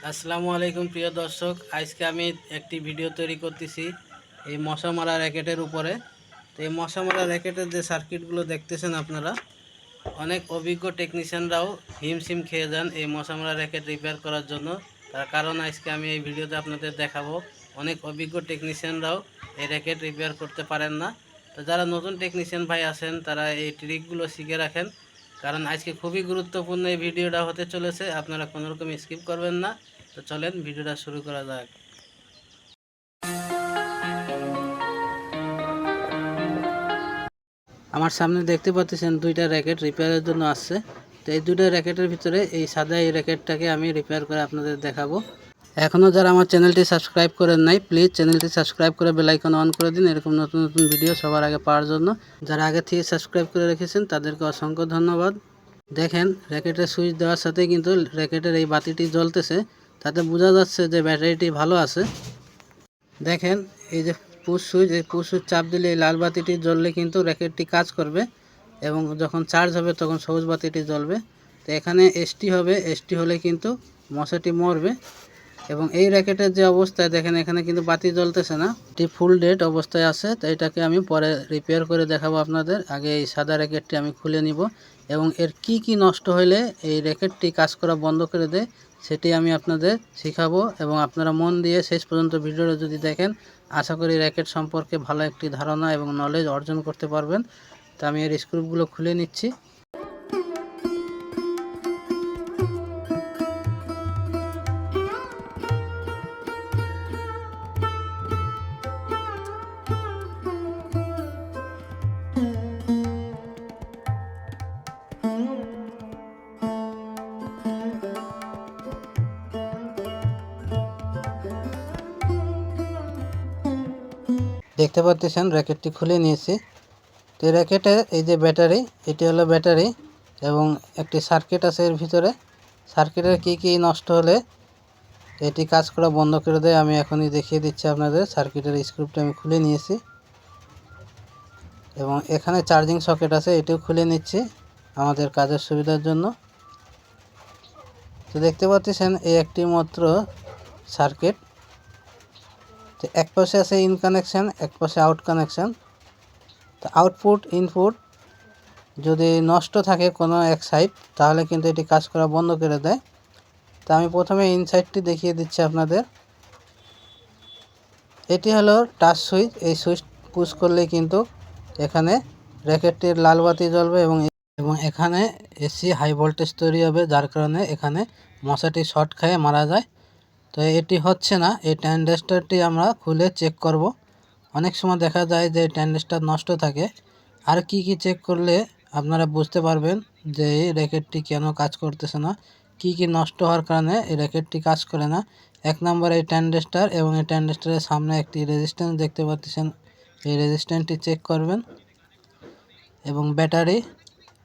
আসসালামু আলাইকুম প্রিয় দর্শক, আজকে আমি একটি ভিডিও তৈরি করতেছি এই মশা মারা র্যাকেটের উপরে। তো এই মশা মারা র্যাকেটের যে সার্কিটগুলো দেখতেছেন আপনারা, অনেক অভিজ্ঞ টেকনিশিয়ানরাও হিমশিম খেয়ে যান এই মশা মারা র্যাকেট রিপেয়ার করার জন্য। তার কারণ আজকে আমি এই ভিডিওতে আপনাদের দেখাবো, অনেক অভিজ্ঞ টেকনিশিয়ানরাও এই র্যাকেট রিপেয়ার করতে পারেন না। তো যারা নতুন টেকনিশিয়ান ভাই আছেন তারা এই ট্রিকগুলো শিখে রাখেন, কারণ আজকে খুবই গুরুত্বপূর্ণ এই ভিডিওটা হতে চলেছে। আপনারা কোনোরকম স্কিপ করবেন না। তো চলেন ভিডিওটা শুরু করা যাক। আমার সামনে দেখতে পাচ্ছেন দুইটা র্যাকেট রিপেয়ারের জন্য আসছে। তো এই দুইটা র্যাকেটের ভিতরে এই সাদা এই র্যাকেটটাকে আমি রিপেয়ার করে আপনাদের দেখাবো। এখনও যারা আমার চ্যানেলটি সাবস্ক্রাইব করেন নাই, প্লিজ চ্যানেলটি সাবস্ক্রাইব করে বেল আইকন অন করে দিন, এরকম নতুন নতুন ভিডিও সবার আগে পাওয়ার জন্য। যারা আগে থেকে সাবস্ক্রাইব করে রেখেছেন তাদেরকে অসংখ্য ধন্যবাদ। দেখেন, র্যাকেটের সুইচ দেওয়ার সাথে কিন্তু র্যাকেটের এই বাতিটি জ্বলতেছে, তাতে বোঝা যাচ্ছে যে ব্যাটারিটি ভালো আছে। দেখেন, এই যে পুশ সুইচ, এই পুশ সুইচ চাপ দিলে এই লাল বাতিটি জ্বললে কিন্তু র্যাকেটটি কাজ করবে, এবং যখন চার্জ হবে তখন সবুজ বাতিটি জ্বলবে। তো এখানে এসটি হবে, এসটি হলে কিন্তু মশাটি মরবে। এবং এই র্যাকেটের যে অবস্থায় দেখেন, এখানে কিন্তু বাতি জ্বলতেছে না, এটি ফুল ডেড অবস্থায় আছে। তো এটাকে আমি পরে রিপেয়ার করে দেখাবো আপনাদের। আগে এই সাদা র্যাকেটটি আমি খুলে নিব, এবং এর কি নষ্ট হলে এই র্যাকেটটি কাজ করা বন্ধ করে দেয় সেটি আমি আপনাদের শেখাবো। এবং আপনারা মন দিয়ে শেষ পর্যন্ত ভিডিওটা যদি দেখেন, আশা করি র্যাকেট সম্পর্কে ভালো একটি ধারণা এবং নলেজ অর্জন করতে পারবেন। তো আমি এর স্ক্রুপগুলো খুলে নিচ্ছি। দেখতে পাচ্ছেন র্যাকেটটি খুলে নিয়েছি। তো এই র্যাকেটে এই যে ব্যাটারি, এটি হলো ব্যাটারি, এবং একটি সার্কিট আছে এর ভিতরে। সার্কিটের কি নষ্ট হলে এটি কাজ করা বন্ধ করে দেয় আমি এখনই দেখিয়ে দিচ্ছি আপনাদের। সার্কিটের স্ক্রুপটা আমি খুলে নিয়েছি, এবং এখানে চার্জিং সকেট আছে, এটিও খুলে নিচ্ছি আমাদের কাজের সুবিধার জন্য। তো দেখতে পাচ্ছেন এই একটি মাত্র সার্কিট। তো এক পাশে আছে ইন কানেকশান, এক পাশে আউট কানেকশান। তো আউটপুট ইনপুট যদি নষ্ট থাকে কোনো এক সাইড, তাহলে কিন্তু এটি কাজ করা বন্ধ করে দেয়। তো আমি প্রথমে ইনসাইডটি দেখিয়ে দিচ্ছি আপনাদের। এটি হলো টাচ সুইচ, এই সুইচ পুশ করলেই কিন্তু এখানে র্যাকেটটির লাল বাতি জ্বলবে, এবং এখানে এসি হাই ভোল্টেজ তৈরি হবে, যার কারণে এখানে মশাটি শর্ট খেয়ে মারা যায়। তো এটি হচ্ছে না, এই ট্যান্ডেস্টারটি আমরা খুলে চেক করব। অনেক সময় দেখা যায় যে ট্যান্ডেস্টার নষ্ট থাকে। আর কি চেক করলে আপনারা বুঝতে পারবেন যে এই র্যাকেটটি কেন কাজ করতেছে না, কি নষ্ট হওয়ার কারণে এই র্যাকেটটি কাজ করে না। এক নম্বর এই ট্যান্ডেস্টার, এবং এই ট্যান্ডেস্টারের সামনে একটি রেজিস্ট্যান্স দেখতে পাচ্ছেন, এই রেজিস্ট্যান্সটি চেক করবেন। এবং ব্যাটারি,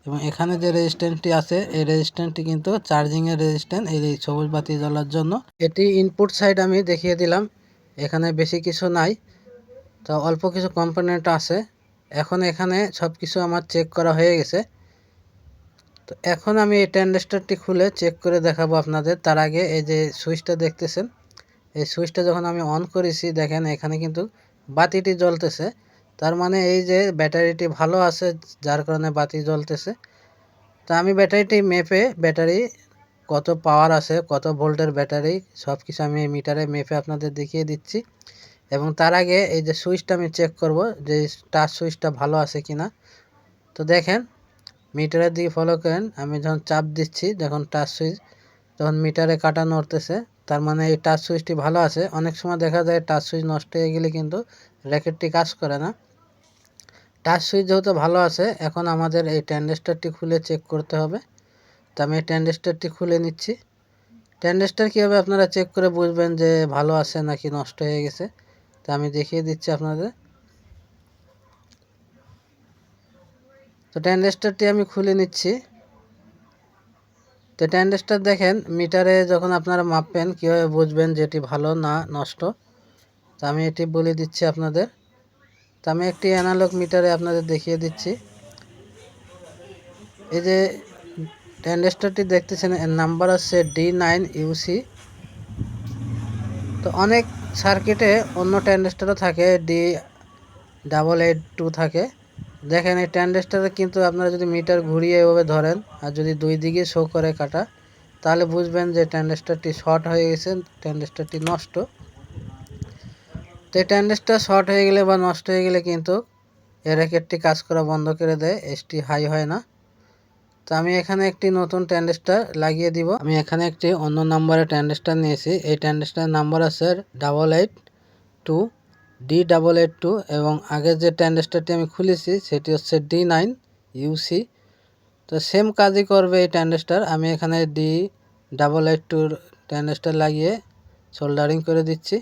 এবং এখানে যে রেজিস্ট্যান্সটি আছে এই রেজিস্ট্যান্সটি কিন্তু চার্জিংয়ের রেজিস্ট্যান্স, এই সবুজ বাতি জ্বলার জন্য। এটি ইনপুট সাইড আমি দেখিয়ে দিলাম, এখানে বেশি কিছু নাই, তো অল্প কিছু কম্পোনেন্ট আছে। এখন এখানে সব কিছু আমার চেক করা হয়ে গেছে। তো এখন আমি এই ট্যান্ডেস্টারটি খুলে চেক করে দেখাবো আপনাদের। তার আগে এই যে সুইচটা দেখতেছেন, এই সুইচটা যখন আমি অন করেছি, দেখেন এখানে কিন্তু বাতিটি জ্বলতেছে। তার মানে এই যে ব্যাটারিটি ভালো আছে, যার কারণে বাতি জ্বলতেছে। তো আমি ব্যাটারিটি মেপে, ব্যাটারি কত পাওয়ার আছে, কত ভোল্টের ব্যাটারি, সব কিছু আমি মিটারে মেপে আপনাদের দেখিয়ে দিচ্ছি। এবং তার আগে এই যে সুইচটা আমি চেক করব যে টাচ সুইচটা ভালো আছে কিনা। তো দেখেন, মিটারের দিকে ফলো করেন, আমি যখন চাপ দিচ্ছি, যখন টাচ সুইচ, তখন মিটারে কাটা নড়তেছে, তার মানে এই টাচ সুইচটি ভালো আছে। অনেক সময় দেখা যায় টাচ সুইচ নষ্ট হয়ে গেলে কিন্তু র্যাকেটটি কাজ করে না। টাচ সুইচ যেহেতু ভালো আছে, এখন আমাদের এই ট্যান্ডেস্টারটি খুলে চেক করতে হবে। তো আমি এই ট্যান্ডেস্টারটি খুলে নিচ্ছি। ট্যান্ডেস্টার কীভাবে আপনারা চেক করে বুঝবেন যে ভালো আছে নাকি নষ্ট হয়ে গেছে, তো আমি দেখিয়ে দিচ্ছি আপনাদের। তো ট্যান্ডেস্টারটি আমি খুলে নিচ্ছি। তো ট্যান্ডেস্টার দেখেন, মিটারে যখন আপনারা মাপবেন কীভাবে বুঝবেন যেটি ভালো না নষ্ট, তো আমি এটি বলে দিচ্ছি আপনাদের। তো আমি একটি অ্যানালগ মিটারে আপনাদের দেখিয়ে দিচ্ছি। এই যে ট্যান্ডেস্টারটি দেখতেছেন, এর নাম্বার আছে D9UC তো অনেক সার্কিটে অন্য ট্রানজিস্টরও থাকে, D882 থাকে। দেখেন এই ট্রানজিস্টরে কিন্তু আপনারা যদি মিটার ঘুরিয়ে এভাবে ধরেন আর যদি দুই দিকে শো করে কাটা, তাহলে বুঝবেন যে ট্রানজিস্টরটি শর্ট হয়ে গেছে, ট্রানজিস্টরটি নষ্ট। তো এই ট্রানজিস্টর শর্ট হয়ে গেলে বা নষ্ট হয়ে গেলে কিন্তু এই র্যাকেটটি কাজ করা বন্ধ করে দেয়, এসটি হাই হয় না। তো আমি এখানে একটি নতুন ট্রানজিস্টর লাগিয়ে দিব। আমি এখানে একটি অন্য নম্বরের ট্রানজিস্টর নিয়েছি। এই ট্রানজিস্টরের নাম্বার আছে 882 D882 এবং আগের যে ট্রানজিস্টরটি আমি খুলেছি সেটি হচ্ছে D9UC। তো সেম কাজই করবে এই ট্রানজিস্টর। আমি এখানে D882 ট্রানজিস্টর লাগিয়ে সোল্ডারিং করে দিচ্ছি।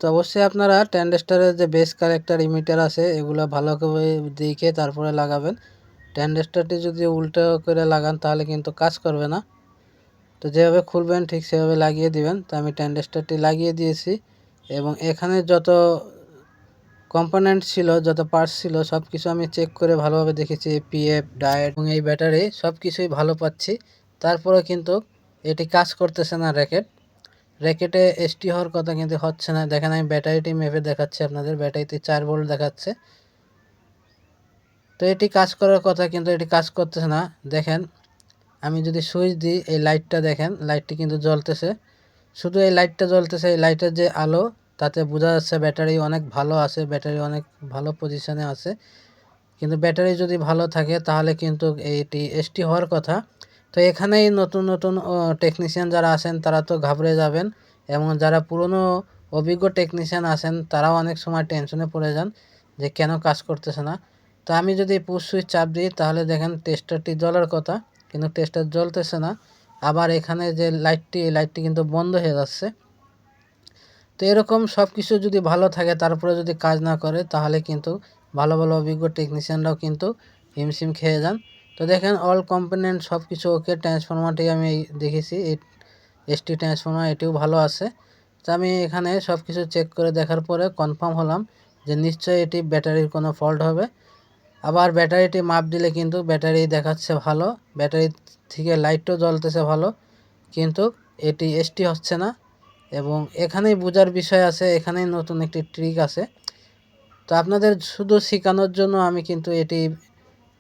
তো অবশ্যই আপনারা ট্রানজিস্টরের যে বেস কালেক্টর ইমিটার আছে এগুলো ভালো করে দেখে তারপরে লাগাবেন। ট্রানজিস্টরটি যদি উল্টো করে লাগান তাহলে কিন্তু কাজ করবে না। তো যেভাবে খুলবেন ঠিক সেভাবে লাগিয়ে দিবেন। তো আমি ট্রানজিস্টরটি লাগিয়ে দিয়েছি এবং এখানে যত কম্পোনেন্ট ছিল, যত পার্টস ছিল সব কিছু আমি চেক করে ভালোভাবে দেখেছি, পিএফ, ডায়েট এবং এই ব্যাটারি সব কিছুই ভালো পাচ্ছি। তারপরে কিন্তু এটি কাজ করতেছে না। র্যাকেটে এসটি হওয়ার কথা কিন্তু হচ্ছে না। দেখেন আমি ব্যাটারিটি মেপে দেখাচ্ছি আপনাদের, ব্যাটারিতে 4 ভোল্ট দেখাচ্ছে। তো এটি কাজ করার কথা কিন্তু এটি কাজ করতেছে না। দেখেন আমি যদি সুইচ দিই, এই লাইটটা দেখেন, লাইটটি কিন্তু জ্বলতেছে। শুধু এই লাইটটা জ্বলতেছে, এই লাইটের যে আলো তাতে বোঝা যাচ্ছে ব্যাটারি অনেক ভালো আছে, ব্যাটারি অনেক ভালো পজিশনে আছে। কিন্তু ব্যাটারি যদি ভালো থাকে তাহলে কিন্তু এইটি এসটি হওয়ার কথা। তো এখানেই নতুন নতুন টেকনিশিয়ান যারা আছেন তারা তো ঘাবড়ে যাবেন এবং যারা পুরনো অভিজ্ঞ টেকনিশিয়ান আছেন তারাও অনেক সময় টেনশনে পড়ে যান যে কেন কাজ করতেছে না। তো আমি যদি পুশ সুইচ চাপ দিই তাহলে দেখেন টেস্টারটি জ্বলার কথা কিন্তু টেস্টার জ্বলতেছে না। আবার এখানে যে লাইটটি, এই লাইটটি কিন্তু বন্ধ হয়ে যাচ্ছে। তো এরকম সব কিছু যদি ভালো থাকে তারপরে যদি কাজ না করে তাহলে কিন্তু ভালো ভালো অভিজ্ঞ টেকনিশিয়ানরাও কিন্তু হিমশিম খেয়ে যান। তো দেখেন অল কম্পোনেন্ট সব কিছু ওকে। ট্রান্সফরমারটি আমি দেখেছি, এই এসটি ট্রান্সফরমার এটিও ভালো আছে। তো আমি এখানে সব কিছু চেক করে দেখার পরে কনফার্ম হলাম যে নিশ্চয়ই এটি ব্যাটারির কোনো ফল্ট হবে। আবার ব্যাটারিটি মাপ দিলে কিন্তু ব্যাটারি দেখাচ্ছে ভালো, ব্যাটারি থেকে লাইটও জ্বলতেছে ভালো, কিন্তু এটি এসটি হচ্ছে না। এবং এখানেই বোঝার বিষয় আছে, এখানেই নতুন একটি ট্রিক আছে। তো আপনাদের শুধু শেখানোর জন্য আমি কিন্তু এটি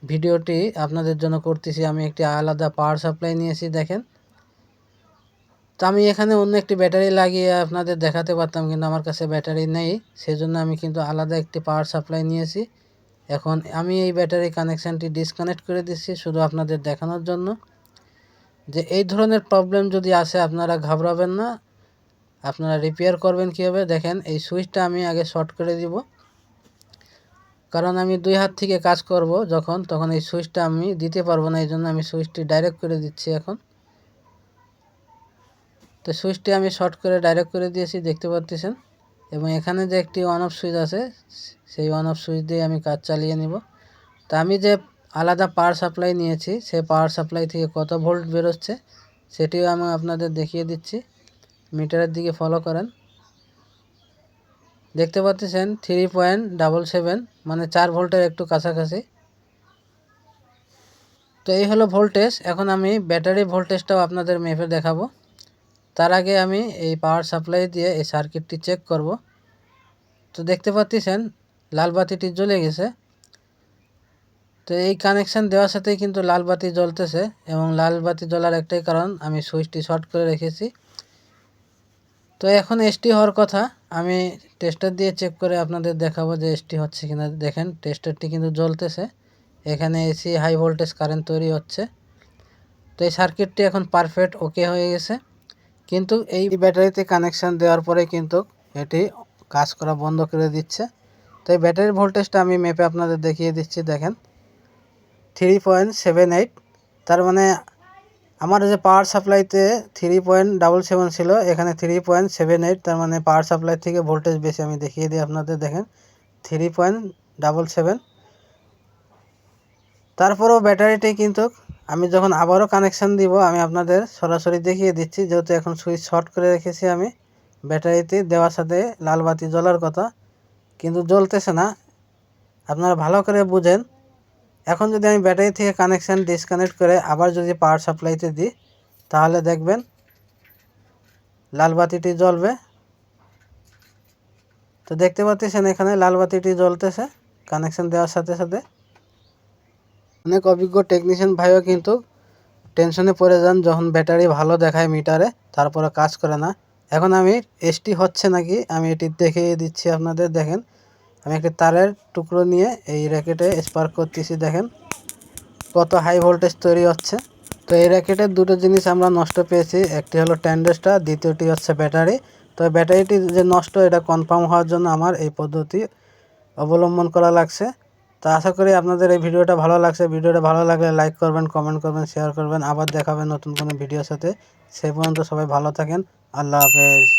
ভিডিওটি আপনাদের জন্য করতেছি। আমি একটি আলাদা পাওয়ার সাপ্লাই নিয়েছি দেখেন। তো আমি এখানে অন্য একটি ব্যাটারি লাগিয়ে আপনাদের দেখাতে পারতাম কিন্তু আমার কাছে ব্যাটারি নেই, সেজন্য আমি কিন্তু আলাদা একটি পাওয়ার সাপ্লাই নিয়েছি। এখন আমি এই ব্যাটারি কানেকশানটি ডিসকানেক্ট করে দিচ্ছি শুধু আপনাদের দেখানোর জন্য যে এই ধরনের প্রবলেম যদি আসে আপনারা ঘাবড়াবেন না। আপনারা রিপেয়ার করবেন কীভাবে দেখেন। এই সুইচটা আমি আগে শর্ট করে দিব, কারণ আমি দুই হাত থেকে কাজ করব তখন এই সুইচটা আমি দিতে পারবো না, এই জন্য আমি সুইচটি ডাইরেক্ট করে দিচ্ছি এখন। তো সুইচটি আমি শর্ট করে ডাইরেক্ট করে দিয়েছি, দেখতে পাচ্ছেন। এবং এখানে যে একটি অন অফ সুইচ আছে সেই অন অফ সুইচ দিয়ে আমি কাজ চালিয়ে নিব। তো আমি যে আলাদা পাওয়ার সাপ্লাই নিয়েছি সেই পাওয়ার সাপ্লাই থেকে কত ভোল্ট বেরোচ্ছে সেটিও আমি আপনাদের দেখিয়ে দিচ্ছি। মিটারের দিকে ফলো করেন, দেখতে পাচ্ছেন 3.77 মানে 4 ভোল্টের একটু কাছাকাছি। তো এই হলো ভোল্টেজ। এখন আমি ব্যাটারি ভোল্টেজটাও আপনাদের মেপে দেখাবো। তার আগে আমি এই পাওয়ার সাপ্লাই দিয়ে এই সার্কিটটি চেক করব। তো দেখতে পাচ্ছেন লাল বাতিটি জ্বলে গেছে। তো এই কানেকশান দেওয়ার সাথেই কিন্তু লাল বাতি জ্বলতেছে এবং লাল বাতি জ্বলার একটাই কারণ আমি সুইচটি শর্ট করে রেখেছি। তো এখন এসটি হওয়ার কথা, আমি টেস্টার দিয়ে চেক করে আপনাদের দেখাবো যে এসটি হচ্ছে কিনা। দেখেন টেস্টারটি কিন্তু জ্বলতেছে, এখানে এসি হাই ভোল্টেজ কারেন্ট তৈরি হচ্ছে। তো এই সার্কিটটি এখন পারফেক্ট ওকে হয়ে গেছে। কিন্তু এই ব্যাটারিতে কানেকশান দেওয়ার পরে কিন্তু এটি কাজ করা বন্ধ করে দিচ্ছে। তো এই ব্যাটারির ভোল্টেজটা আমি মেপে আপনাদের দেখিয়ে দিচ্ছি। দেখেন 3.78, তার মানে আমার যে পাওয়ার সাপ্লাইতে 3.77 ছিল, এখানে 3.78, তার মানে পাওয়ার সাপ্লাই থেকে ভোল্টেজ বেশি। আমি দেখিয়ে দিই আপনাদের, দেখেন 3.77। তারপরেও ব্যাটারিটি কিন্তু আমি যখন আবারও কানেকশান দিব আমি আপনাদের সরাসরি দেখিয়ে দিচ্ছি, যেহেতু এখন সুইচ শর্ট করে রেখেছি আমি। ব্যাটারিতে দেওয়ার সাথে লাল বাতি জ্বলার কথা কিন্তু জ্বলতেছে না। আপনারা ভালো করে বুঝেন। এখন যদি আমি ব্যাটারি থেকে কানেকশান ডিসকানেক্ট করে আবার যদি পাওয়ার সাপ্লাইতে দিই তাহলে দেখবেন লাল বাতিটি জ্বলবে তো দেখতে পাচ্ছেন এখানে লাল বাতিটি জ্বলতেছে কানেকশন দেওয়ার সাথে সাথে। অনেক অভিজ্ঞ টেকনিশিয়ান ভাইও কিন্তু টেনশনে পড়ে যান যখন ব্যাটারি ভালো দেখায় মিটারে, তারপরে কাজ করে না। এখন আমি এসটি হচ্ছে নাকি আমি এটি দেখিয়ে দিচ্ছি আপনাদের। দেখেন আমি একটি তারের টুকরো নিয়ে এই র্যাকেটে স্পার্ক করতেছি, দেখেন কত হাই ভোল্টেজ তৈরি হচ্ছে। তো এই র্যাকেটের দুটো জিনিস আমরা নষ্ট পেয়েছি, একটি হলো ট্যান্ডেস্টার, দ্বিতীয়টি হচ্ছে ব্যাটারি। তো ব্যাটারিটি যে নষ্ট এটা কনফার্ম হওয়ার জন্য আমার এই পদ্ধতি অবলম্বন করা লাগছে। তো আশা করি আপনাদের এই ভিডিওটা ভালো লাগছে। ভিডিওটা ভালো লাগলে লাইক করবেন, কমেন্ট করবেন, শেয়ার করবেন। আবার দেখাবেন নতুন কোনো ভিডিওর সাথে। সেই পর্যন্ত সবাই ভালো থাকেন। আল্লাহ হাফেজ।